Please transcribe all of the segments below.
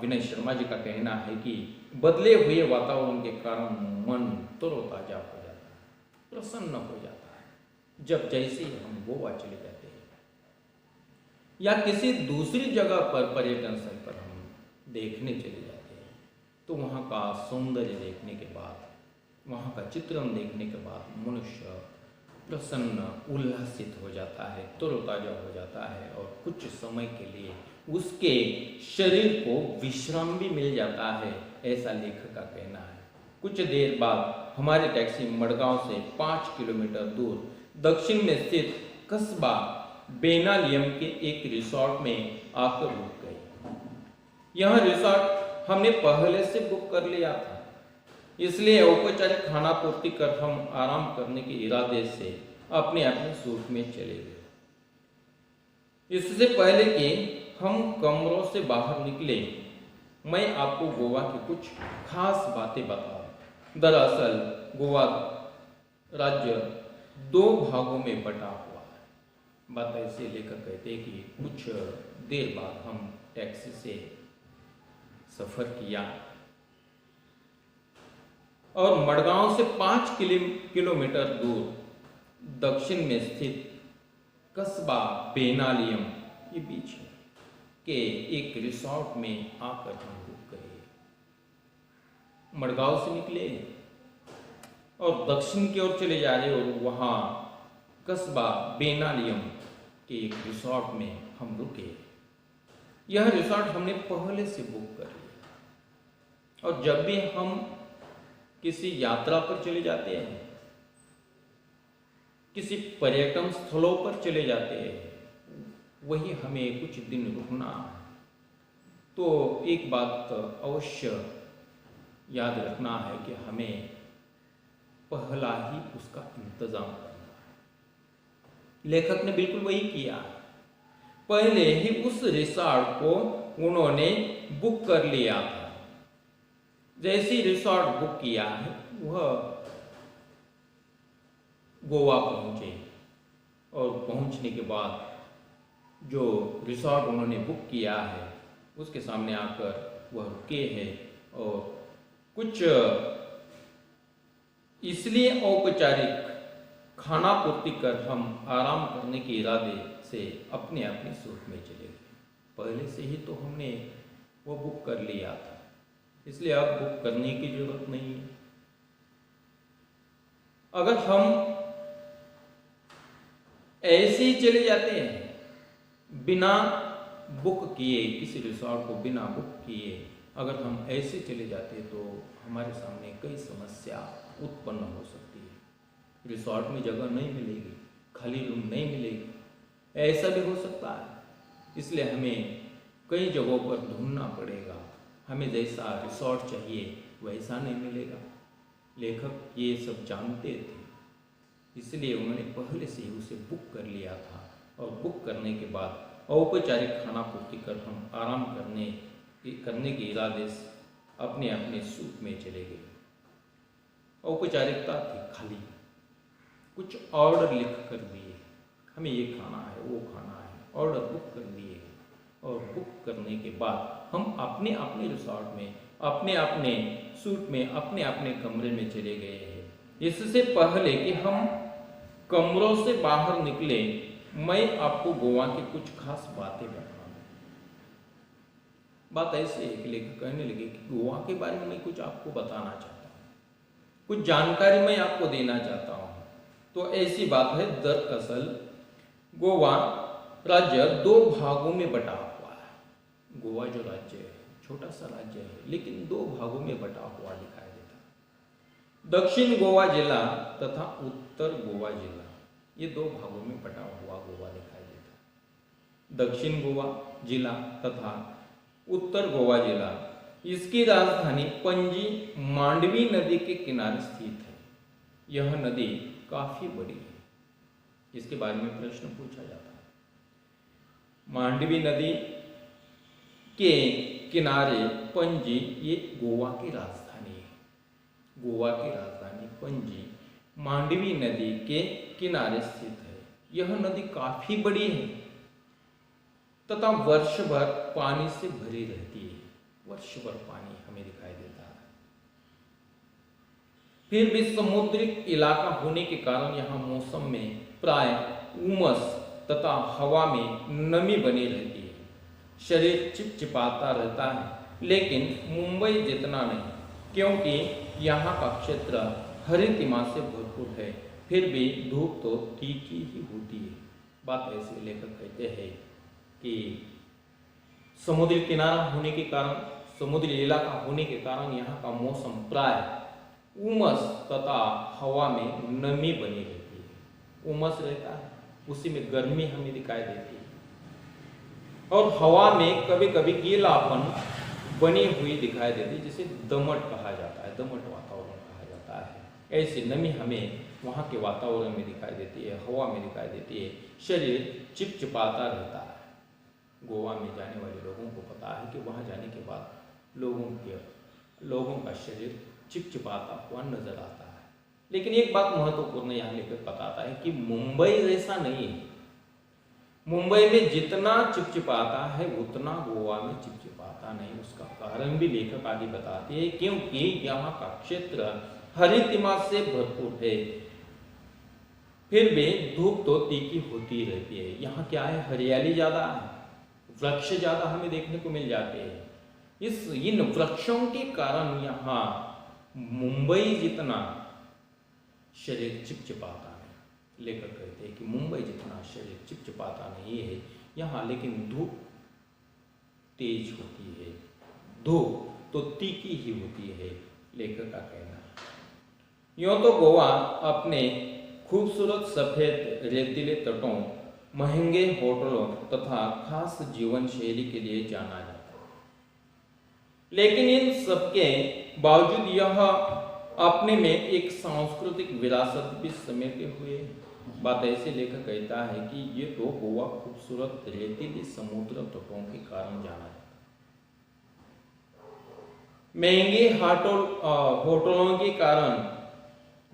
विनय शर्मा जी का कहना है कि बदले हुए वातावरण के कारण मन तरोताजा हो जाता है, प्रसन्न हो जाता है। जब जैसे ही हम गोवा चले जाते हैं या किसी दूसरी जगह पर पर्यटन स्थल पर हम देखने चले जाते हैं, तो वहाँ का सौंदर्य देखने के बाद, वहाँ का चित्रण देखने के बाद मनुष्य प्रसन्न उल्लासित हो जाता है, तरोताजा हो जाता है और कुछ समय के लिए उसके शरीर को विश्राम भी मिल जाता है, ऐसा लेखक का कहना है। कुछ देर बाद हमारी टैक्सी मडगांव से 5 किलोमीटर दूर दक्षिण में स्थित कस्बा बेनालियम के एक रिसोर्ट में आकर रुक गई। यह रिसोर्ट हमने पहले से बुक कर लिया था, इसलिए औपचारिक खाना पूर्ति कर हम आराम करने के इरादे से अपने अपने सूट में चले गए। इससे पहले कि हम कमरों से बाहर निकले, मैं आपको गोवा की कुछ खास बातें बताऊं। दरअसल गोवा राज्य 2 भागों में बटा हुआ है। बात ऐसे लेकर कहते हैं कि कुछ देर बाद हम टैक्सी से सफर किया और मडगांव से 5 किलोमीटर दूर दक्षिण में स्थित कस्बा बेनालियम के बीच के एक रिसोर्ट में आकर हम रुक गए। मडगांव से निकले और दक्षिण की ओर चले जा रहे और वहाँ कस्बा बेनालियम के एक रिसोर्ट में हम रुके। यह रिसोर्ट हमने पहले से बुक कर लिया और जब भी हम किसी यात्रा पर चले जाते हैं, किसी पर्यटन स्थलों पर चले जाते हैं, वही हमें कुछ दिन रुकना है, तो एक बात अवश्य याद रखना है कि हमें पहला ही उसका इंतजाम करना है। लेखक ने बिल्कुल वही किया, पहले ही उस रिसोर्ट को उन्होंने बुक कर लिया था। जैसी रिसोर्ट बुक किया है वह गोवा पहुंचे और पहुंचने के बाद जो रिसोर्ट उन्होंने बुक किया है उसके सामने आकर वह रुके हैं और कुछ इसलिए औपचारिक खाना पूर्ति कर हम आराम करने के इरादे से अपने अपने सूट में चले गए। पहले से ही तो हमने वो बुक कर लिया था, इसलिए अब बुक करने की जरूरत नहीं है। अगर हम ऐसे ही चले जाते हैं बिना बुक किए, किसी रिसोर्ट को बिना बुक किए अगर हम ऐसे चले जाते तो हमारे सामने कई समस्या उत्पन्न हो सकती है। रिसोर्ट में जगह नहीं मिलेगी, खाली रूम नहीं मिलेगी, ऐसा भी हो सकता है। इसलिए हमें कई जगहों पर ढूंढना पड़ेगा, हमें जैसा रिसोर्ट चाहिए वैसा नहीं मिलेगा। लेखक ये सब जानते थे, इसलिए उन्होंने पहले से ही उसे बुक कर लिया था और बुक करने के बाद औपचारिक खाना पूर्ति कर हम आराम करने के इरादे से अपने अपने सूट में चले गए। औपचारिकता थी खाली, कुछ ऑर्डर लिख कर दिए, हमें ये खाना है वो खाना है, ऑर्डर बुक कर दिए और बुक करने के बाद हम अपने अपने रिसोर्ट में अपने अपने सूट में अपने अपने कमरे में चले गए हैं। इससे पहले कि हम कमरों से बाहर निकले, मैं आपको गोवा की कुछ खास बातें बताऊं। बात ऐसी है कि लेखक कहने लगे कि गोवा के बारे में मैं कुछ आपको बताना चाहता हूँ, कुछ जानकारी मैं आपको देना चाहता हूँ। तो ऐसी बात है, दरअसल गोवा राज्य 2 भागों में बटा हुआ है। गोवा जो राज्य है छोटा सा राज्य है, लेकिन 2 भागों में बटा हुआ दिखाई देता है। दक्षिण गोवा जिला तथा उत्तर गोवा जिला, ये 2 भागों में बटा हुआ गोवा दिखाई देता है। दक्षिण गोवा जिला तथा उत्तर गोवा जिला, इसकी राजधानी पणजी मांडवी नदी के किनारे स्थित है। यह नदी काफी बड़ी है, इसके बारे में प्रश्न पूछा जाता है। मांडवी नदी के किनारे पणजी, ये गोवा की राजधानी है। गोवा की राजधानी पणजी मांडवी नदी के किनारे स्थित है। यह नदी काफी बड़ी है तथा वर्ष भर पानी से भरी रहती है। वर्ष भर पानी हमें दिखाई देता है। फिर भी समुद्री इलाका होने के कारण यहाँ मौसम में प्राय उमस तथा हवा में नमी बनी रहती है। शरीर चिपचिपाता रहता है, लेकिन मुंबई जितना नहीं, क्योंकि यहाँ का क्षेत्र हरितिमा से भरपूर है। फिर भी धूप तो तीखी ही होती है। बात ऐसे लेखक कहते हैं कि समुद्री किनारा होने के कारण, समुद्री इलाका होने के कारण यहाँ का मौसम प्राय उमस तथा हवा में नमी बनी रहती है। उमस रहता है, उसी में गर्मी हमें दिखाई देती है, और हवा में कभी कभी गीलापन बनी हुई दिखाई देती है, जिसे दमट कहा जाता है, दमट वातावरण कहा जाता है। ऐसी नमी हमें वहाँ के वातावरण में दिखाई देती है, हवा में दिखाई देती है। शरीर चिपचिपाता रहता है। गोवा में जाने वाले लोगों को पता है कि वहाँ जाने के बाद लोगों का शरीर चिपचिपाता हुआ नजर आता है। लेकिन एक बात महत्वपूर्ण यहाँ लेकर बताता है कि मुंबई ऐसा नहीं है। मुंबई में जितना चिपचिपाता है उतना गोवा में चिपचिपाता नहीं। उसका कारण भी लेखक आगे बताते हैं, क्योंकि यहाँ का क्षेत्र हरितिमा से भरपूर है। फिर भी धूप तो तीखी होती रहती है। यहाँ क्या है, हरियाली ज्यादा है, वृक्ष ज्यादा हमें देखने को मिल जाते हैं। इन वृक्षों के कारण यहाँ मुंबई जितना शरीर चिपचिपाता नहीं। लेखक कहते हैं कि मुंबई जितना शरीर चिपचिपाता नहीं है यहाँ, लेकिन धूप तेज होती है, धूप तो तीखी ही होती है, लेखक का कहना है। यूं तो गोवा अपने खूबसूरत सफेद रेतीले तटों, महंगे होटलों तथा खास जीवन शैली के लिए जाना जाता है, लेकिन इन सबके बावजूद यह अपने में एक सांस्कृतिक विरासत भी समेटे हुए है। बात ऐसे लेखक कहता है कि ये तो गोवा खूबसूरत रेतीले समुद्र तटों के कारण जाना जाता है। महंगे होटलों के कारण,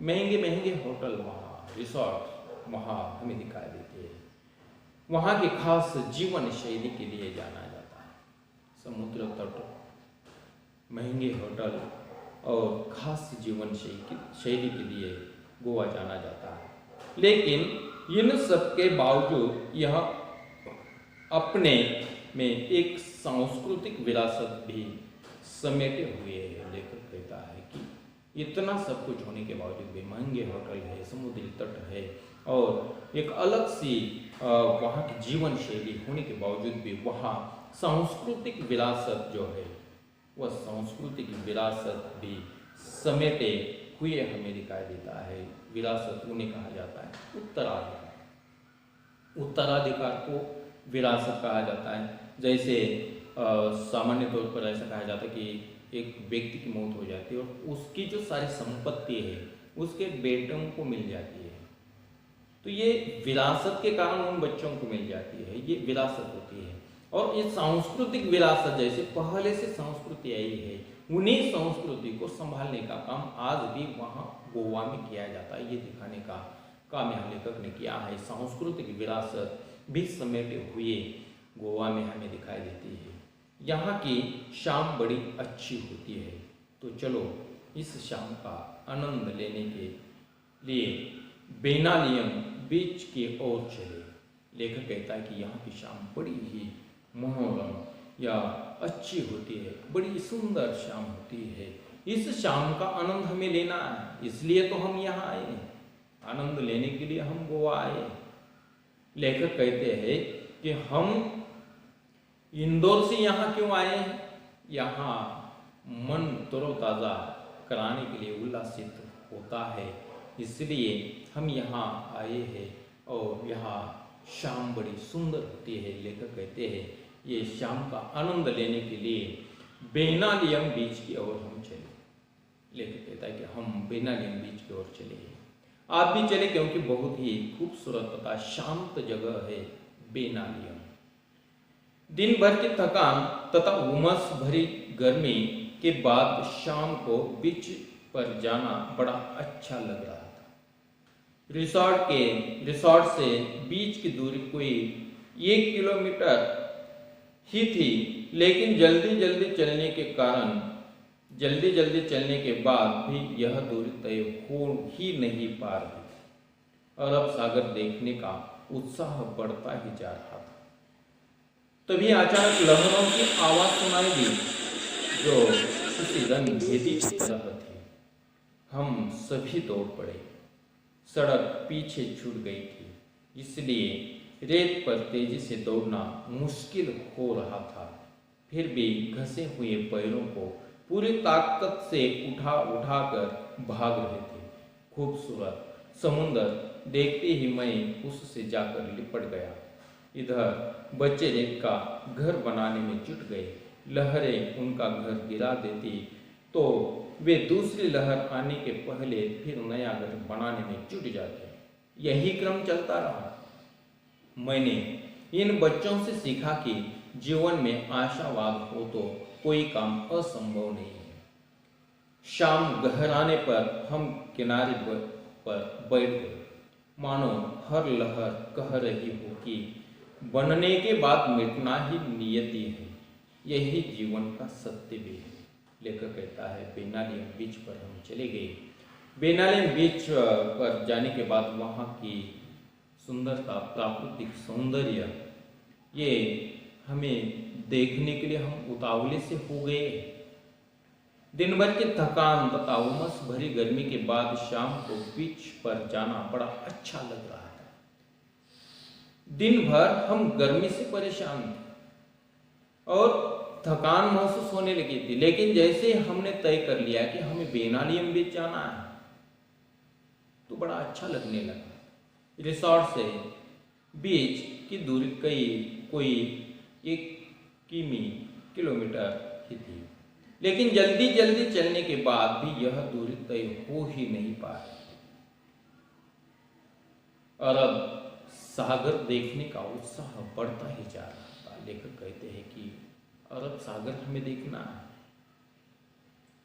महंगे होटल वहाँ, रिसोर्ट वहाँ हमें दिखाई देते हैं। वहाँ की खास जीवन शैली के लिए जाना जाता है। समुद्र तट, महंगे होटल और खास जीवन शैली के लिए गोवा जाना जाता है। लेकिन इन सब के बावजूद यह अपने में एक सांस्कृतिक विरासत भी समेटे हुए है। लेखक कहता है कि इतना सब कुछ होने के बावजूद भी, महंगे होटल है, समुद्री तट है और एक अलग सी वहाँ की जीवन शैली होने के बावजूद भी वहाँ सांस्कृतिक विरासत जो है, वह सांस्कृतिक विरासत भी समेटे हुए हमें दिखाई देता है। विरासत उन्हें कहा जाता है उत्तराधिकार। उत्तराधिकार को विरासत कहा जाता है। जैसे सामान्य तौर पर ऐसा कहा जाता है कि एक व्यक्ति की मौत हो जाती है और उसकी जो सारी संपत्ति है उसके बेटों को मिल जाती है, तो ये विरासत के कारण उन बच्चों को मिल जाती है, ये विरासत होती है। और ये सांस्कृतिक विरासत, जैसे पहले से संस्कृति आई है, उन्हीं संस्कृति को संभालने का काम आज भी वहाँ गोवा में किया जाता है। ये दिखाने का काम यहाँ लेखक ने किया है। सांस्कृतिक विरासत भी समेटे हुए गोवा में हमें दिखाई देती है। यहाँ की शाम बड़ी अच्छी होती है, तो चलो इस शाम का आनंद लेने के लिए बेनालियम बीच की ओर चले। लेखक कहता है कि यहाँ की शाम बड़ी ही मनोरम या अच्छी होती है, बड़ी सुंदर शाम होती है। इस शाम का आनंद हमें लेना है, इसलिए तो हम यहाँ आए हैं, आनंद लेने के लिए हम गोवा आए। लेखक कहते हैं कि हम इंदौर से यहाँ क्यों आए हैं, यहाँ मन तरोताज़ा कराने के लिए, उल्लासित होता है, इसलिए हम यहाँ आए हैं और यहाँ शाम बड़ी सुंदर होती है। लेखक कहते हैं ये शाम का आनंद लेने के लिए बेनालियम बीच की ओर हम चले। लेखक कहता है कि हम बेनालियम बीच की ओर चले, आप भी चले, क्योंकि बहुत ही खूबसूरत तथा शांत जगह है बेनालियम। दिन भर की थकान तथा उमस भरी गर्मी के बाद शाम को बीच पर जाना बड़ा अच्छा लग रहा था। रिसोर्ट से बीच की दूरी कोई 1 किलोमीटर ही थी, लेकिन जल्दी जल्दी चलने के बाद भी यह दूरी तय हो ही नहीं पा रही थी। अरब सागर देखने का उत्साह बढ़ता ही जा रहा था। तभी अचानक लहरों की आवाज सुनाई दी, जो किसी रणभेदी की तरह थी। हम सभी दौड़ पड़े। सड़क पीछे छूट गई थी, इसलिए रेत पर तेजी से दौड़ना मुश्किल हो रहा था। फिर भी घसे हुए पैरों को पूरी ताकत से उठा कर भाग रहे थे। खूबसूरत समुंदर देखते ही मैं उससे जाकर लिपट गया। इधर बच्चे रेत का घर बनाने में जुट गए। लहरें उनका घर गिरा देती तो वे दूसरी लहर आने के पहले फिर नया घर बनाने में जुट जाते। यही क्रम चलता रहा। मैंने इन बच्चों से सीखा कि जीवन में आशावाद हो तो कोई काम असंभव नहीं है। शाम गहराने पर हम किनारे पर बैठ गए, मानो हर लहर कह रही हो कि बनने के बाद मिटना ही नियति है। यही जीवन का सत्य भी है। लेखक कहता है, बेनालियम बीच पर हम चले गए। बेनालियम बीच पर जाने के बाद वहाँ की सुंदरता, प्राकृतिक सौंदर्य, ये हमें देखने के लिए हम उतावले से हो गए। दिन भर की थकान तथा उमस भरी गर्मी के बाद शाम को बीच पर जाना बड़ा अच्छा लग रहा था। दिन भर हम गर्मी से परेशान थे और थकान महसूस होने लगी थी, लेकिन जैसे हमने तय कर लिया कि हमें बेनालियम बीच जाना है तो बड़ा अच्छा लगने लगा। रिसोर्ट से बीच की दूरी कोई 1 किलोमीटर ही थी, लेकिन जल्दी जल्दी चलने के बाद भी यह दूरी तय हो ही नहीं पा रही। अरब सागर देखने का उत्साह बढ़ता ही जा रहा था। लेखक कहते हैं कि अरब सागर हमें देखना है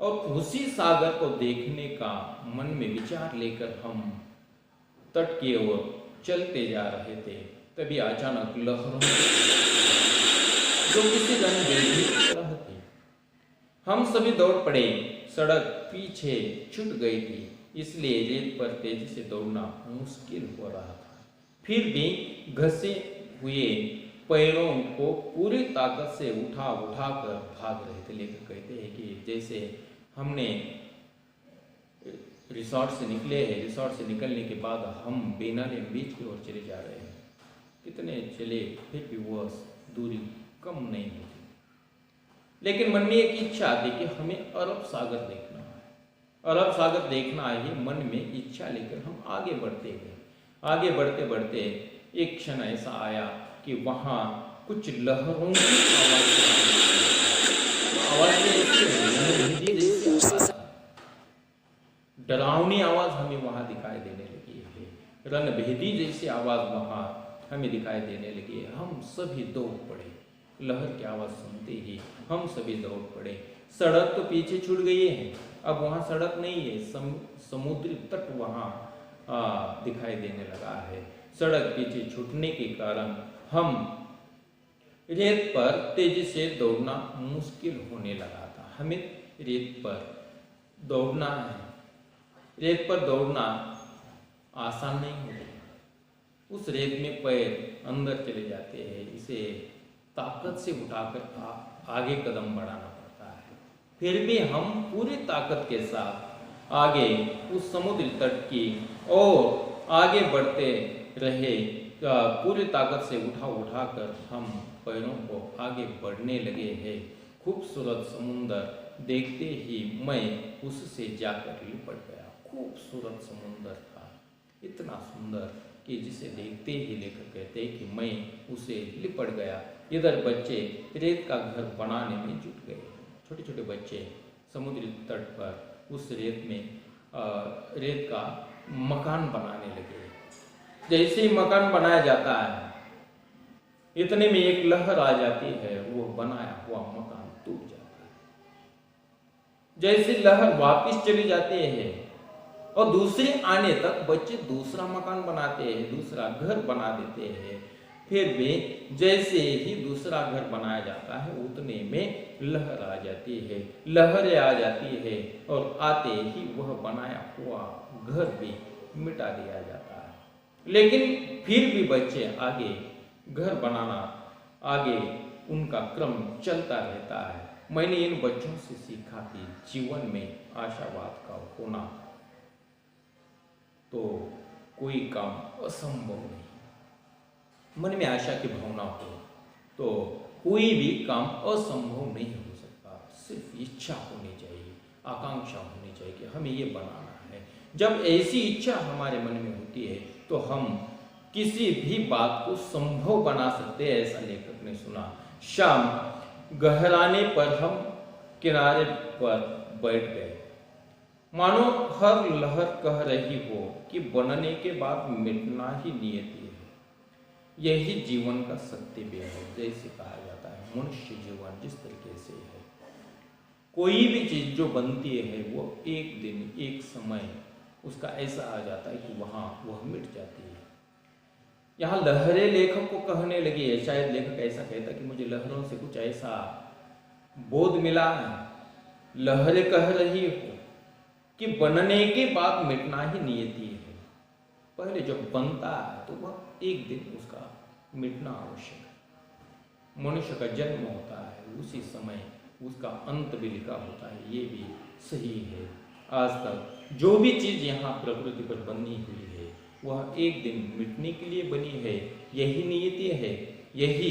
और उसी सागर को देखने का मन में विचार लेकर हम तट की ओर चलते जा रहे थे। तभी अचानक लहरों जो किसी रणभेदी की तरह थी। हम सभी दौड़ पड़े। सड़क पीछे छूट गई थी, इसलिए रेत पर तेजी से दौड़ना मुश्किल हो रहा था। फिर भी घसे हुए पैरों को पूरी ताकत से उठा कर भाग रहे थे। लेखक कहते हैं कि जैसे हमने रिसोर्ट से निकले हैं, रिसोर्ट से निकलने के बाद हम बेनालियम बीच की ओर चले जा रहे हैं। कितने चले फिर भी वह दूरी कम नहीं होती। लेकिन मन में एक इच्छा थी कि हमें अरब सागर देखना है। अरब सागर देखना है, मन में इच्छा लेकर हम आगे बढ़ते गए। आगे बढ़ते बढ़ते एक क्षण ऐसा आया कि वहाँ कुछ लहरों की आवाज, डरावनी आवाज हमें वहां दिखाई देने लगी है। रणभेदी जैसी आवाज वहां हमें दिखाई देने लगी है। हम सभी दौड़ पड़े। लहर की आवाज सुनते ही हम सभी दौड़ पड़े। सड़क तो पीछे छूट गई है, अब वहां सड़क नहीं है, समुद्री तट वहां दिखाई देने लगा है। सड़क पीछे छूटने के कारण हम रेत पर तेजी से दौड़ना मुश्किल होने लगा था। हमें रेत पर दौड़ना है। रेत पर दौड़ना आसान नहीं होता। उस रेत में पैर अंदर चले जाते हैं, इसे ताकत से उठाकर आगे कदम बढ़ाना पड़ता है। फिर भी हम पूरी ताकत के साथ आगे उस समुद्र तट की और आगे बढ़ते रहे। पूरी ताकत से उठा कर हम पैरों को आगे बढ़ने लगे हैं। खूबसूरत समुंदर देखते ही मैं उससे जाकर लिपट गया। खूबसूरत समुंदर था, इतना सुंदर कि जिसे देखते ही लेखक कहते हैं कि मैं उसे लिपट गया। इधर बच्चे रेत का घर बनाने में जुट गए। छोटे छोटे बच्चे समुद्री तट पर उस रेत का मकान बनाने लगे। जैसे ही मकान बनाया जाता है, इतने में एक लहर आ जाती है, वो बनाया हुआ मकान टूट जाता है। जैसे लहर वापस चली जाती है और दूसरे आने तक बच्चे दूसरा मकान बनाते हैं, दूसरा घर बना देते हैं। फिर भी जैसे ही दूसरा घर बनाया जाता है उतने में लहर आ जाती है, लहरें आ जाती है और आते ही वह बनाया हुआ घर भी मिटा दिया जाता है। लेकिन फिर भी बच्चे आगे घर बनाना, आगे उनका क्रम चलता रहता है। मैंने इन बच्चों से सीखा कि जीवन में आशावाद का होना तो कोई काम असंभव नहीं। मन में आशा की भावना हो तो कोई भी काम असंभव नहीं हो सकता। सिर्फ इच्छा होनी चाहिए, आकांक्षा होनी चाहिए कि हमें ये बनाना है। जब ऐसी इच्छा हमारे मन में होती है तो हम किसी भी बात को संभव बना सकते हैं। ऐसा लेखक ने सुना। शाम गहराने पर हम किनारे पर बैठ गए, मानो हर लहर कह रही हो कि बनने के बाद मिटना ही नियति है। यही जीवन का सत्य भी है। जैसे कहा जाता है मनुष्य जीवन जिस तरीके से है, कोई भी चीज जो बनती है वो एक दिन एक समय उसका ऐसा आ जाता है कि वहां वह मिट जाती है। यहाँ लहरें लेखक को कहने लगी है। शायद लेखक ऐसा कहता कि मुझे लहरों से कुछ ऐसा बोध मिला है। लहरें कह रही हो कि बनने के बाद मिटना ही नियति है। पहले जब बनता है तो वह एक दिन उसका मिटना आवश्यक है। मनुष्य का जन्म होता है, उसी समय उसका अंत भी लिखा होता है। ये भी सही है। आज तक जो भी चीज यहाँ प्रकृति पर बनी हुई है वह एक दिन मिटने के लिए बनी है। यही नियति है, यही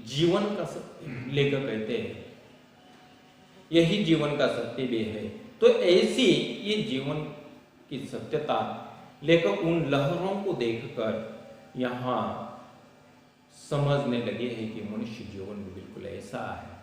जीवन का सत्य लेखक कहते हैं। यही जीवन का सत्य भी है। तो ऐसी ये जीवन की सत्यता लेखक उन लहरों को देखकर यहाँ समझने लगे हैं कि मनुष्य जीवन भी बिल्कुल ऐसा है।